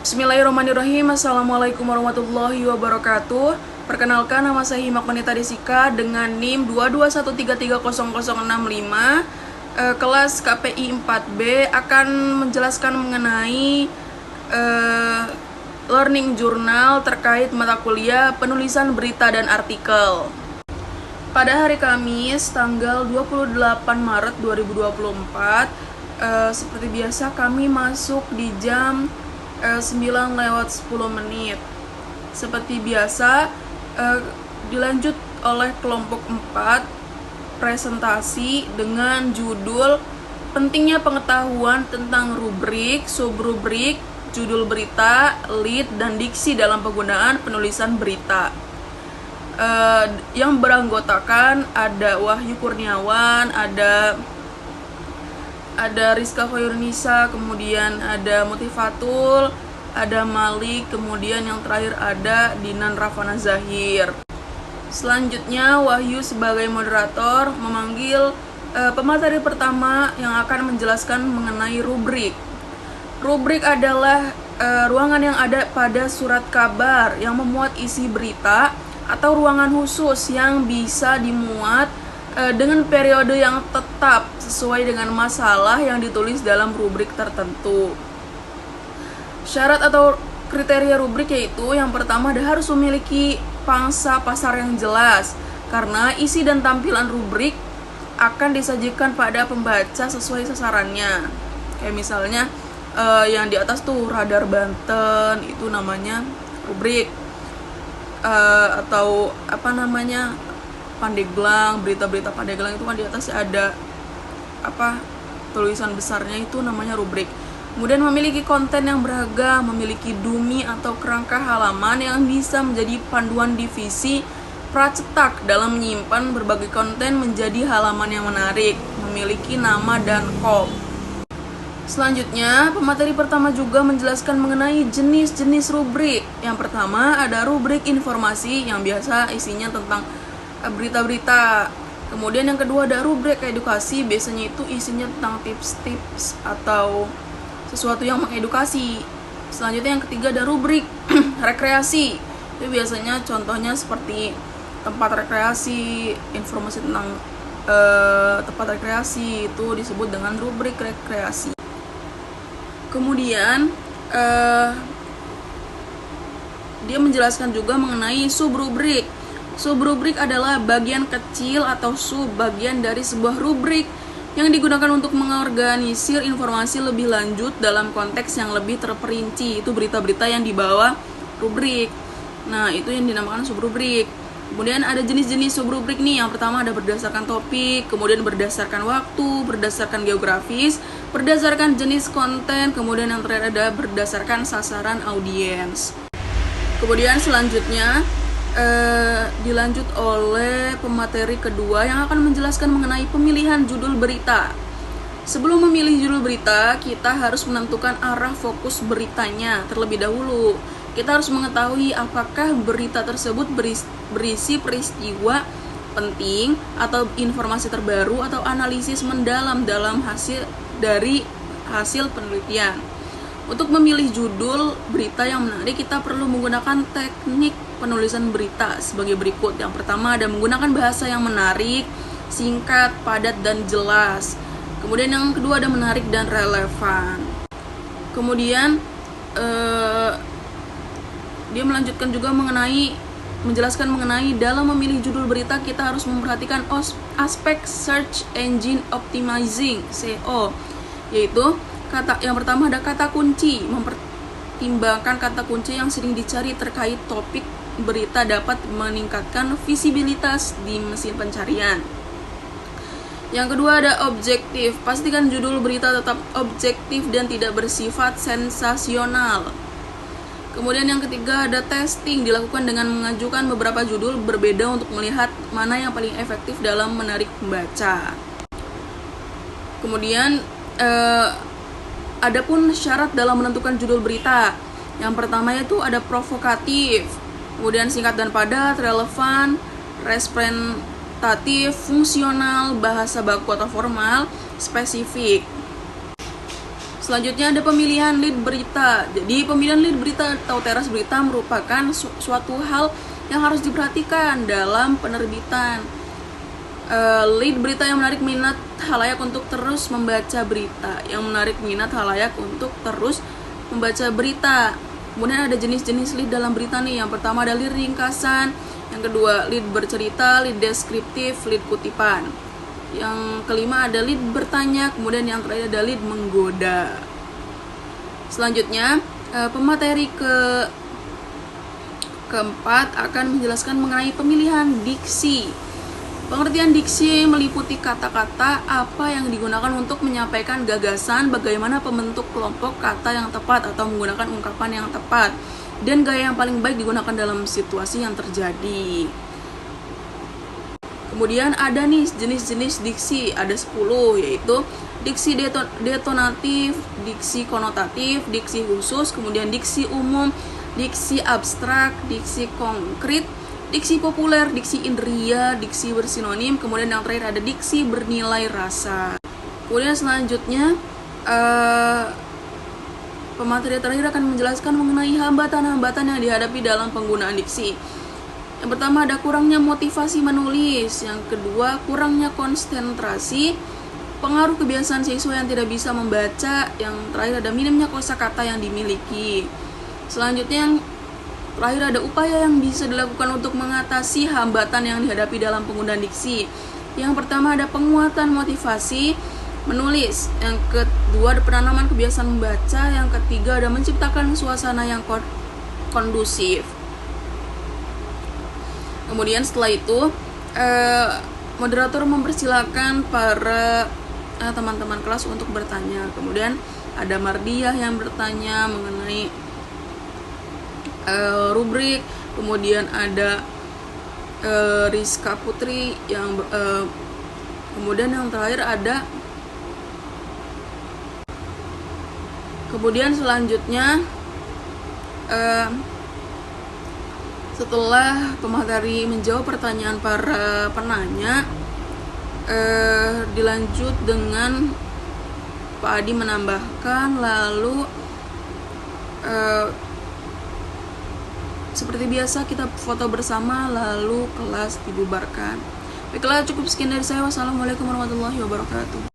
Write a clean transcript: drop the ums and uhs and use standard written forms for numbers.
Bismillahirrahmanirrahim. Assalamualaikum warahmatullahi wabarakatuh. Perkenalkan, nama saya Himak Wanita Desika dengan NIM 221330065. Kelas KPI 4B akan menjelaskan mengenai learning journal terkait mata kuliah penulisan berita dan artikel. Pada hari Kamis tanggal 28 Maret 2024, seperti biasa kami masuk di jam 9:10. Seperti biasa, dilanjut oleh kelompok 4 presentasi dengan judul pentingnya pengetahuan tentang rubrik, subrubrik, judul berita, lead, dan diksi dalam penggunaan penulisan berita. Yang beranggotakan ada Wahyu Kurniawan, ada Rizka Khoirunisa, kemudian ada Motivatul, ada Malik, kemudian yang terakhir ada Dinan Rafana Zahir. Selanjutnya Wahyu sebagai moderator memanggil pemateri pertama yang akan menjelaskan mengenai rubrik. Rubrik adalah ruangan yang ada pada surat kabar yang memuat isi berita atau ruangan khusus yang bisa dimuat dengan periode yang tetap sesuai dengan masalah yang ditulis dalam rubrik tertentu. Syarat atau kriteria rubrik yaitu yang pertama harus memiliki pangsa pasar yang jelas, karena isi dan tampilan rubrik akan disajikan pada pembaca sesuai sasarannya. Kayak misalnya yang di atas tuh Radar Banten, itu namanya rubrik. Atau Pandeglang, berita-berita Pandeglang itu kan di atas ada tulisan besarnya, itu namanya rubrik. Kemudian memiliki konten yang beragam, memiliki dumi atau kerangka halaman yang bisa menjadi panduan divisi pracetak dalam menyimpan berbagai konten menjadi halaman yang menarik, memiliki nama dan kop. Selanjutnya, pemateri pertama juga menjelaskan mengenai jenis-jenis rubrik. Yang pertama ada rubrik informasi yang biasa isinya tentang berita-berita. Kemudian yang kedua ada rubrik edukasi, biasanya itu isinya tentang tips-tips atau sesuatu yang mengedukasi. Selanjutnya yang ketiga ada rubrik rekreasi. Itu biasanya contohnya seperti tempat rekreasi, informasi tentang tempat rekreasi itu disebut dengan rubrik rekreasi. Kemudian dia menjelaskan juga mengenai subrubrik. Subrubrik adalah bagian kecil atau sub-bagian dari sebuah rubrik yang digunakan untuk mengorganisir informasi lebih lanjut dalam konteks yang lebih terperinci. Itu berita-berita yang di bawah rubrik. Nah, itu yang dinamakan subrubrik. Kemudian ada jenis-jenis subrubrik nih. Yang pertama ada berdasarkan topik, kemudian berdasarkan waktu, berdasarkan geografis, berdasarkan jenis konten, kemudian yang terakhir ada berdasarkan sasaran audiens. Kemudian selanjutnya dilanjut oleh pemateri kedua yang akan menjelaskan mengenai pemilihan judul berita. Sebelum memilih judul berita, kita harus menentukan arah fokus beritanya terlebih dahulu. Kita harus mengetahui apakah berita tersebut berisi peristiwa penting atau informasi terbaru atau analisis mendalam dalam hasil penelitian. Untuk memilih judul berita yang menarik, kita perlu menggunakan teknik penulisan berita sebagai berikut. Yang pertama ada menggunakan bahasa yang menarik, singkat, padat, dan jelas. Kemudian yang kedua ada menarik dan relevan. Kemudian dia melanjutkan juga menjelaskan mengenai dalam memilih judul berita kita harus memperhatikan aspek search engine optimizing (SEO), yaitu yang pertama ada kata kunci. Mempertimbangkan kata kunci yang sering dicari terkait topik berita dapat meningkatkan visibilitas di mesin pencarian. Yang kedua ada objektif. Pastikan judul berita tetap objektif dan tidak bersifat sensasional. Kemudian yang ketiga ada testing, dilakukan dengan mengajukan beberapa judul berbeda untuk melihat mana yang paling efektif dalam menarik pembaca. Kemudian adapun syarat dalam menentukan judul berita. Yang pertama itu ada provokatif, kemudian singkat dan padat, relevan, representatif, fungsional, bahasa baku atau formal, spesifik. Selanjutnya ada pemilihan lead berita. Jadi pemilihan lead berita atau teras berita merupakan suatu hal yang harus diperhatikan dalam penerbitan. Lead berita yang menarik minat halayak untuk terus membaca berita. Yang menarik minat halayak untuk terus membaca berita. Kemudian ada jenis-jenis lead dalam berita nih. Yang pertama ada lead ringkasan, yang kedua lead bercerita, lead deskriptif, lead kutipan. Yang kelima ada lead bertanya, kemudian yang terakhir ada lead menggoda. Selanjutnya pemateri keempat akan menjelaskan mengenai pemilihan diksi. Pengertian diksi meliputi kata-kata apa yang digunakan untuk menyampaikan gagasan, bagaimana pembentuk kelompok kata yang tepat atau menggunakan ungkapan yang tepat, dan gaya yang paling baik digunakan dalam situasi yang terjadi. Kemudian ada nih jenis-jenis diksi, ada 10, yaitu diksi detonatif, diksi konotatif, diksi khusus, kemudian diksi umum, diksi abstrak, diksi konkret, diksi populer, diksi indria, diksi bersinonim, kemudian yang terakhir ada diksi bernilai rasa. Kemudian selanjutnya pemateri terakhir akan menjelaskan mengenai hambatan-hambatan yang dihadapi dalam penggunaan diksi. Yang pertama ada kurangnya motivasi menulis, yang kedua kurangnya konsentrasi, pengaruh kebiasaan siswa yang tidak bisa membaca, yang terakhir ada minimnya kosakata yang dimiliki. Selanjutnya yang terakhir ada upaya yang bisa dilakukan untuk mengatasi hambatan yang dihadapi dalam penggunaan diksi. Yang pertama ada penguatan motivasi menulis, yang kedua ada penanaman kebiasaan membaca, yang ketiga ada menciptakan suasana yang kondusif. Kemudian setelah itu moderator mempersilahkan para teman-teman kelas untuk bertanya. Kemudian ada Mardiah yang bertanya mengenai rubrik. Kemudian ada Rizka Putri yang kemudian yang terakhir ada. Kemudian selanjutnya setelah pemateri menjawab pertanyaan para penanya, dilanjut dengan Pak Adi menambahkan, lalu seperti biasa kita foto bersama, lalu kelas dibubarkan. Baiklah, cukup sekian dari saya. Wassalamualaikum warahmatullahi wabarakatuh.